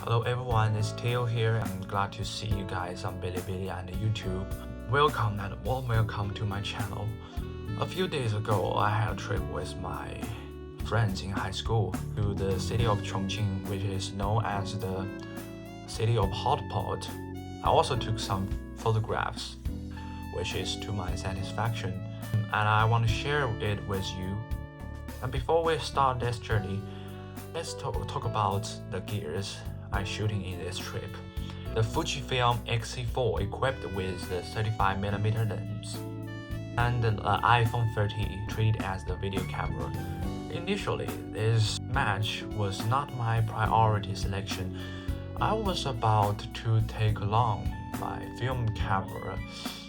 Hello everyone, it's Theo here. I'm glad to see you guys on Bilibili and YouTube. Welcome and warm welcome to my channel. A few days ago, I had a trip with my friends in high school to the city of Chongqing, which is known as the city of hot pot. I also took some photographs, which is to my satisfaction, and I want to share it with you. And before we start this journey, let's talk about the gears I'm shooting in this trip. The Fujifilm X-C4 equipped with the 35mm lens, and the iPhone 30 treated as the video camera. Initially, this match was not my priority selection. I was about to take along my film camera,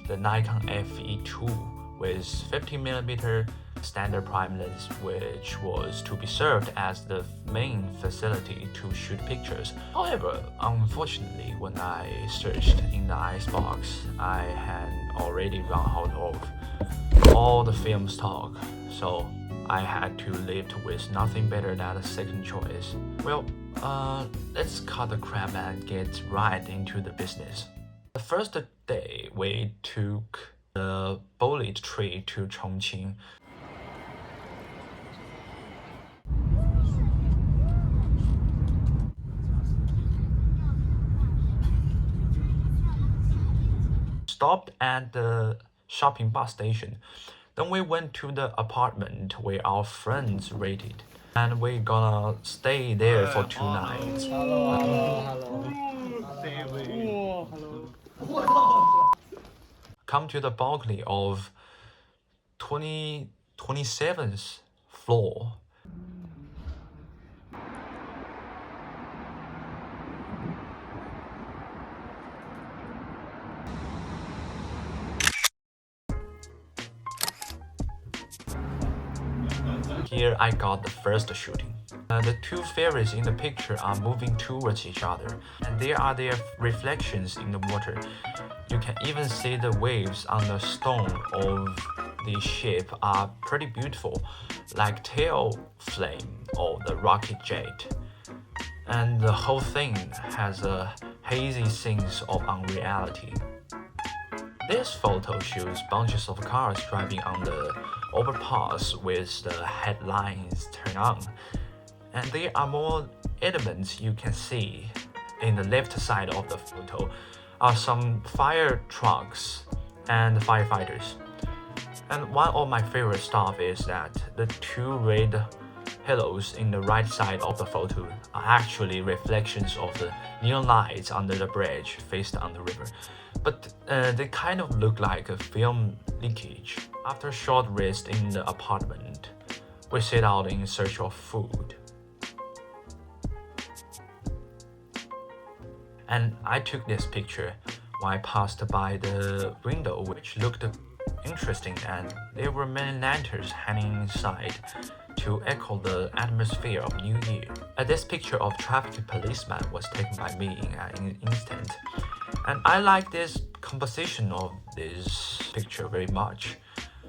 the Nikon FE2 with 50mm standard prime lens, which was to be served as the main facility to shoot pictures. However, unfortunately, when I searched in the icebox, I had already run out of all the film stock, so I had to live with nothing better than a second choice. Well, let's cut the crap and get right into the business. The first day, we took the bullet train to Chongqing. Stopped at the shopping bus station. Then we went to the apartment where our friends rented, and we're gonna stay there for 2 nights. Come to the balcony of 27th floor. Here I got the first shooting. The two fairies in the picture are moving towards each other, and there are their reflections in the water. You can even see the waves on the stone of the ship are pretty beautiful, like tail flame or the rocket jet. And the whole thing has a hazy sense of unreality. This photo shows bunches of cars driving on the overpass with the headlights turned on. And there are more elements you can see. In the left side of the photo are some fire trucks and firefighters. And one of my favorite stuff is that the two red halos in the right side of the photo are actually reflections of the neon lights under the bridge faced on the river. But they kind of look like a film leakage. After a short rest in the apartment, we set out in search of food. And I took this picture when I passed by the window, which looked interesting, and there were many lanterns hanging inside to echo the atmosphere of New Year. This picture of traffic policeman was taken by me in an instant. And I like this composition of this picture very much.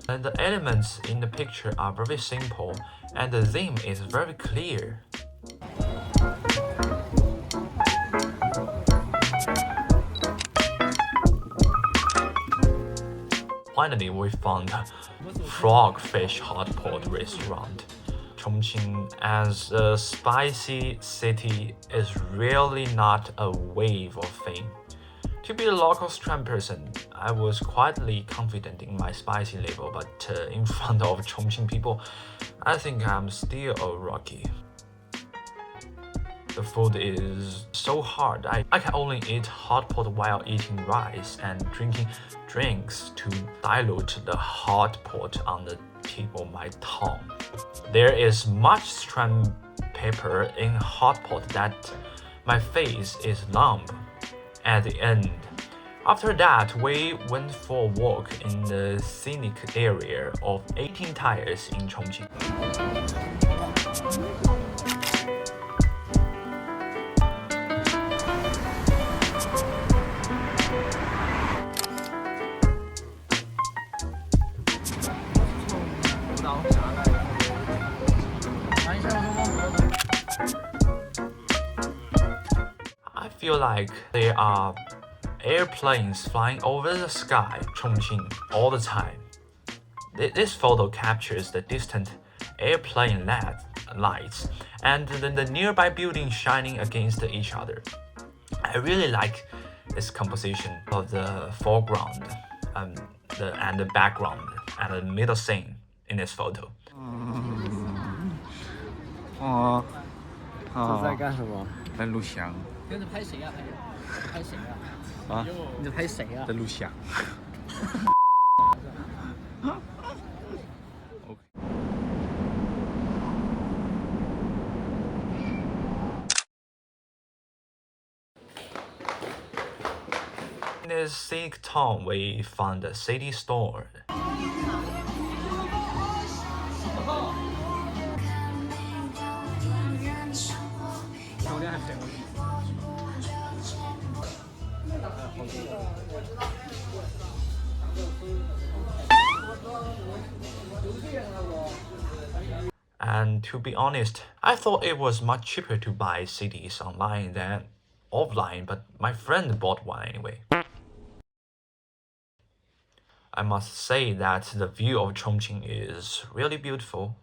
And the elements in the picture are very simple, and the theme is very clear. Finally, we found Frogfish Hot Pot restaurant. Chongqing, as a spicy city, is really not a wave of fame. To be a local strand person, I was quietly confident in my spicy level, but in front of Chongqing people, I think I'm still a rookie. The food is so hard. I can only eat hot pot while eating rice and drinking drinks to dilute the hot pot on the tip of my tongue. There is much strand pepper in hot pot that my face is numb at the end. After that, we went for a walk in the scenic area of 18 Tires in Chongqing. feel like there are airplanes flying over the sky, Chongqing, all the time. This photo captures the distant airplane lights and the nearby buildings shining against each other. I really like this composition of the foreground and the background and the middle scene in this photo. 这在干什么？在录像。跟着拍谁呀？拍谁呀？啊？你在拍谁呀？在录像。In this scenic town, we found a city store. And to be honest, I thought it was much cheaper to buy CDs online than offline, but my friend bought one anyway. I must say that the view of Chongqing is really beautiful.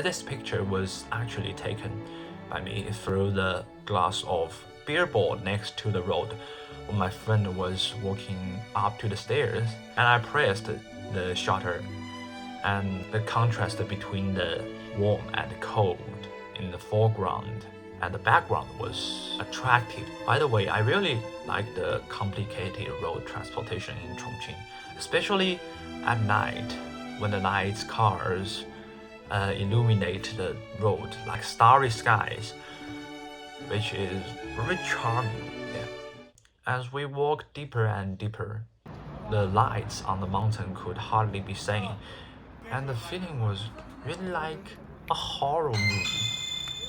This picture was actually taken by me through the glass of beer bottle next to the road when my friend was walking up to the stairs, and I pressed the shutter, and the contrast between the warm and cold in the foreground and the background was attractive. By the way, I really like the complicated road transportation in Chongqing, especially at night when the lights, cars, illuminate the road like starry skies, which is very charming. Yeah. As we walked deeper and deeper, the lights on the mountain could hardly be seen, and the feeling was really like a horror movie.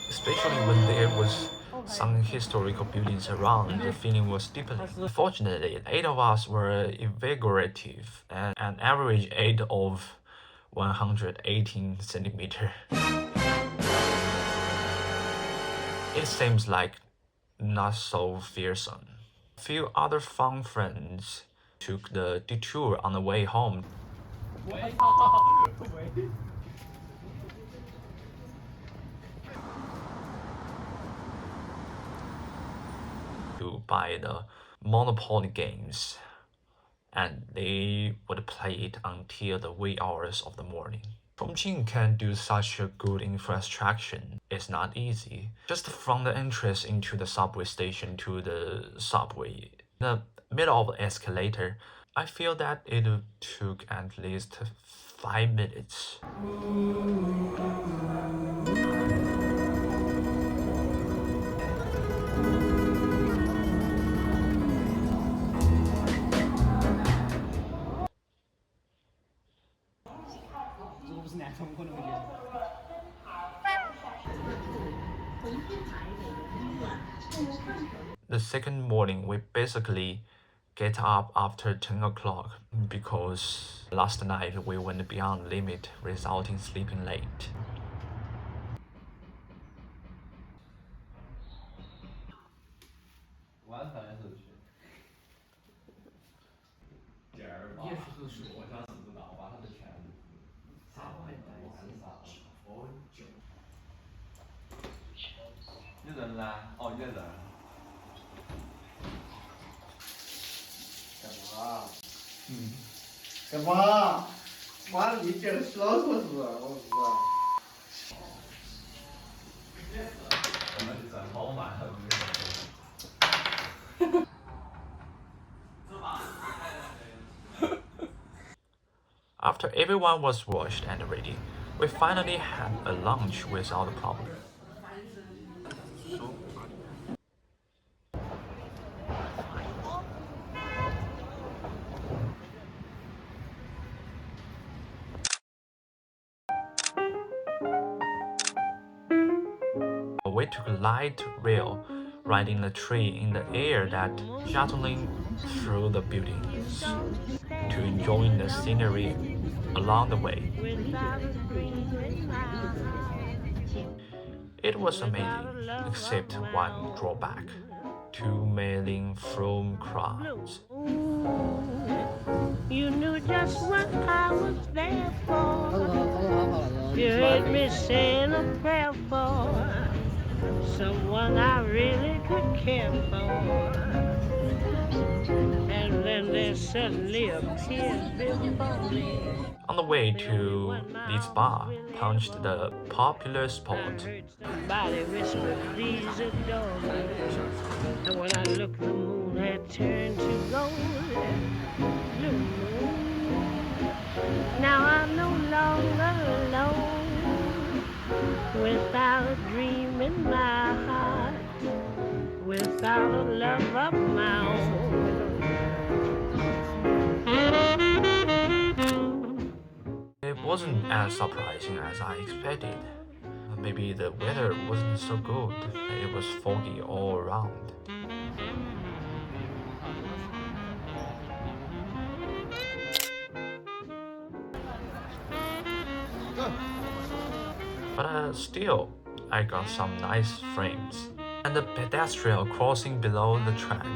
Especially when there was some historical buildings around, the feeling was deepening. Fortunately, 8 of us were evagorative and an average age of 118 centimeter. It seems like not so fearsome. A few other fun friends took the detour on the way home. To buy the Monopoly games, and they would play it until the wee hours of the morning. Chongqing can do such a good infrastructure. It's not easy. Just from the entrance into the subway station to the subway, in the middle of the escalator, I feel that it took at least 5 minutes. The second morning, we basically get up after 10 o'clock because last night we went beyond limit, resulting sleeping late.干嘛？妈的，你这洗脑说是不是？我是。我们真好慢。After everyone was washed and ready, we finally had a lunch without a problem. We took a light rail, riding a tree in the air that shuttling through the buildings to enjoy the scenery along the way. It was amazing, except one drawback: too many from crowds. You knew just what I was there for. You heard me saying a prayer for someone I really could care for. And then there suddenly appeared before me. On the way to this bar, punched the popular spot. Somebody whispered, please adore me. And when I looked, the moon had turned to gold. Blue moon. Now I'm no longer alone, without a dream in my heart, without a love of my own. It wasn't as surprising as I expected. Maybe the weather wasn't so good. It was foggy all around. But still, I got some nice frames. And the pedestrian crossing below the track.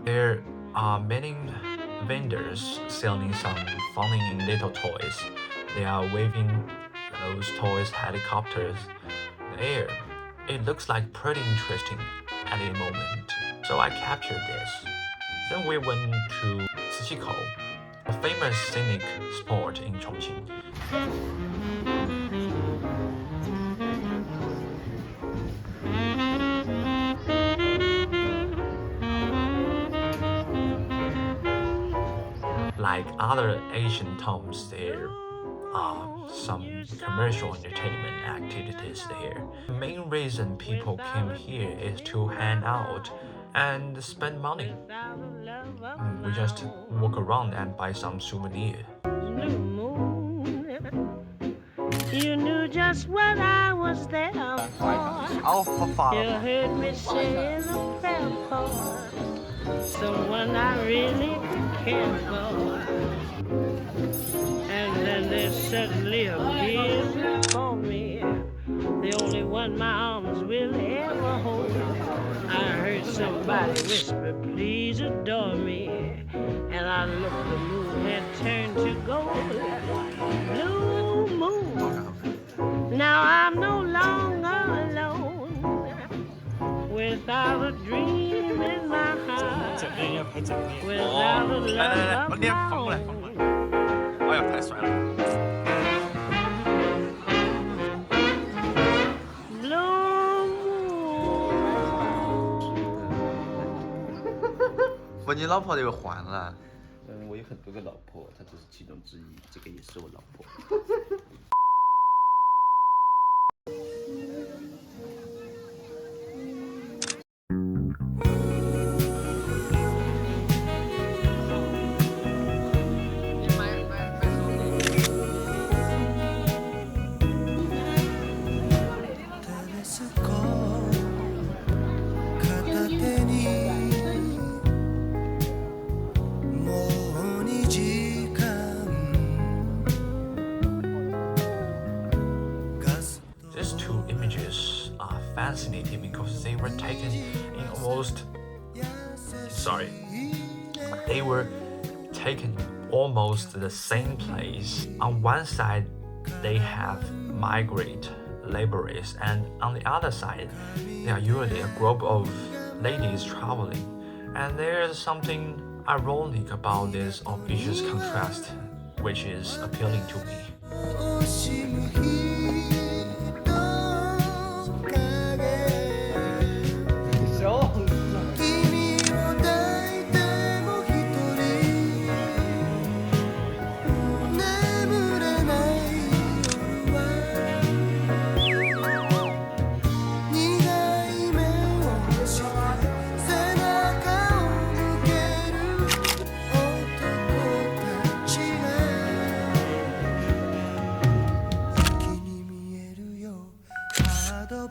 There are many vendors selling some funny little toys. They are waving those toys helicopters in the air. It looks like pretty interesting at the moment. So I captured this. Then we went to Sakai, a famous scenic spot in Chongqing. Like other Asian towns, there are some commercial entertainment activities there. The main reason people came here is to hang out and spend money. We just walk around and buy some souvenir. You knew just what I was there for. You heard me saying a prayer for someone I really could care for. And then there suddenly appeared before me, the only one my arms will ever hold. I heard somebody whisper, please adore me. And I looked, the moon had turned to gold. Blue moon. Now I'm no longer alone, without a dream in my heart, without a love of my own. 哎呀，太帅了！ 不，你老婆这个换了。我有很多个老婆，她只是其中之一，这个也是我老婆。These two images are fascinating because they were taken in almost the same place. On one side, they have migrant laborers, and on the other side, they are usually a group of ladies traveling. And there's something ironic about this obvious contrast, which is appealing to me. After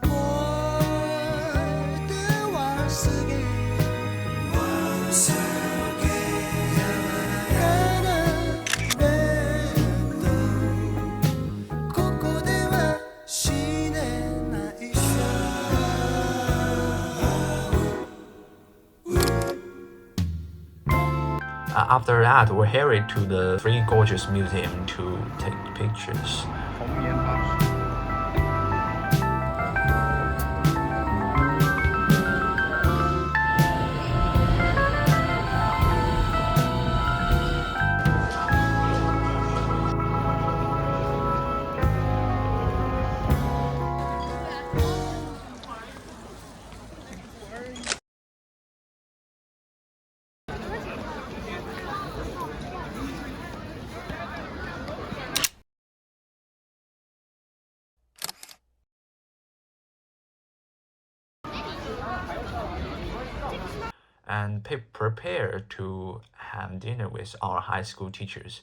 that, we hurried to the Three Gorges Museum to take pictures. And prepare to have dinner with our high school teachers.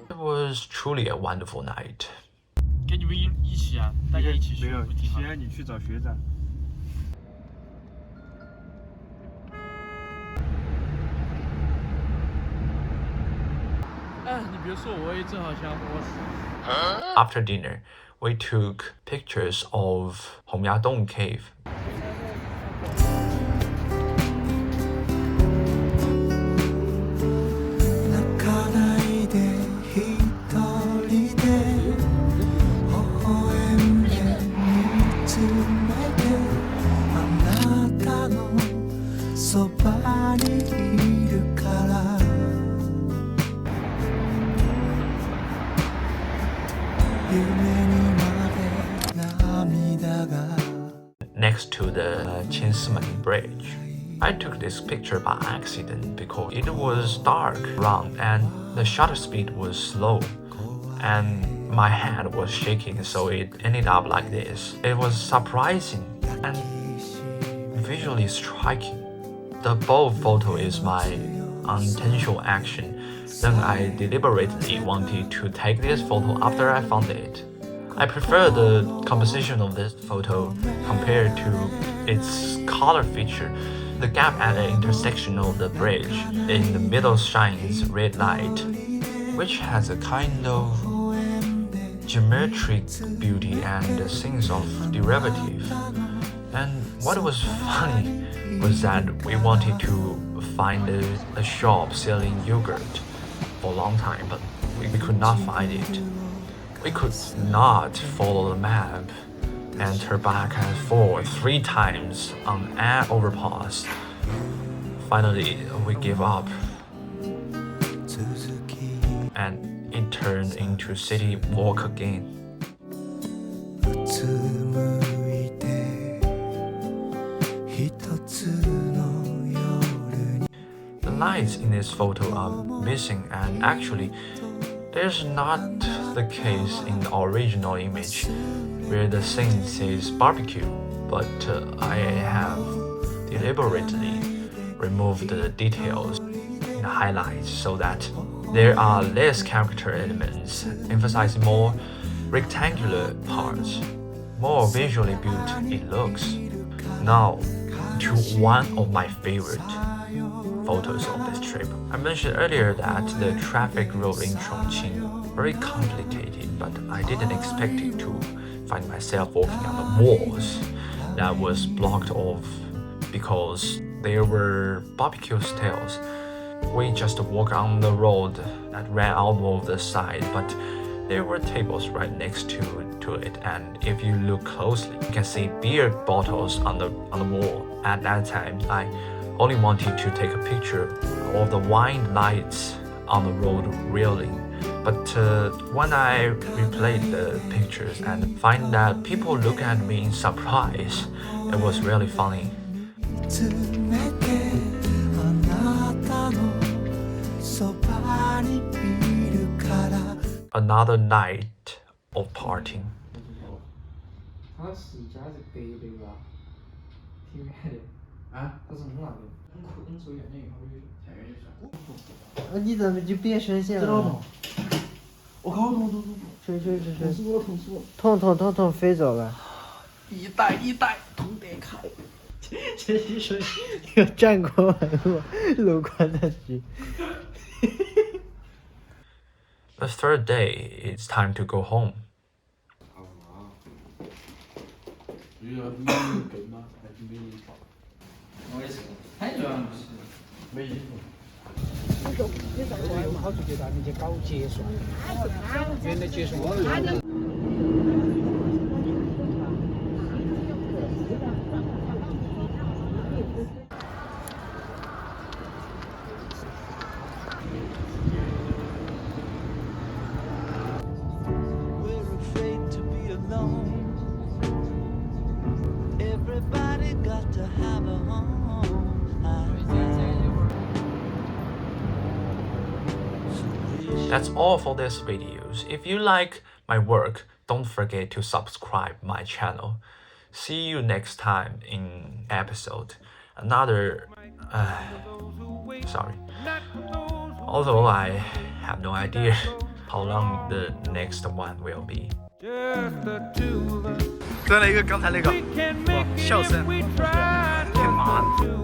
It was truly a wonderful night. 跟你们一起啊，大家一起去。没有，西安你去找学长。哎，你别说，我也正好想喝死。After dinner, we took pictures of Hongyadong Cave. Next to the Qiansimen Bridge. I took this picture by accident because it was dark around and the shutter speed was slow and my hand was shaking, so it ended up like this. It was surprising and visually striking. The bold photo is my unintentional action. Then I deliberately wanted to take this photo after I found it. I prefer the composition of this photo compared to its color feature. The gap at the intersection of the bridge in the middle shines red light, which has a kind of geometric beauty and a sense of derivative. And what was funny was that we wanted to find a shop selling yogurt for a long time, but we could not find it. We could not follow the map and turn back and forth 3 times on an overpass. Finally, we gave up and it turned into city walk again. The lights in this photo are missing, and actually there's not the case in the original image where the scene says barbecue, but I have deliberately removed the details in the highlights so that there are less character elements, emphasizing more rectangular parts. More visually built it looks. Now to one of my favorite photos of this trip. I mentioned earlier that the traffic road in Chongqing very complicated, but I didn't expect it to find myself walking on the walls that was blocked off because there were barbecue stalls. We just walked on the road that ran out of the side, but there were tables right next to it, and if you look closely, you can see beer bottles on the wall. At that time, I only wanted to take a picture of the wind lights on the road reeling. But when I replayed the pictures and find that people look at me in surprise, it was really funny. Another night of partying. 他是家是北的吧？挺远的。啊？他是哪的？你走远点以后就太远就算。你怎么就别声线了？我靠！痛！吹！痛死我！痛！飞走了。一代，痛得开。这是说有战国文物路过的剧。The third day, it's time to go home. 我也是，太主要是没衣服。我跑出去咱们去搞结算，原来结算我。That's all for this videos. If you like my work, don't forget to subscribe my channel. See you next time in episode. Sorry. Although I have no idea how long the next one will be. 再来一个刚才那个笑声，太麻了。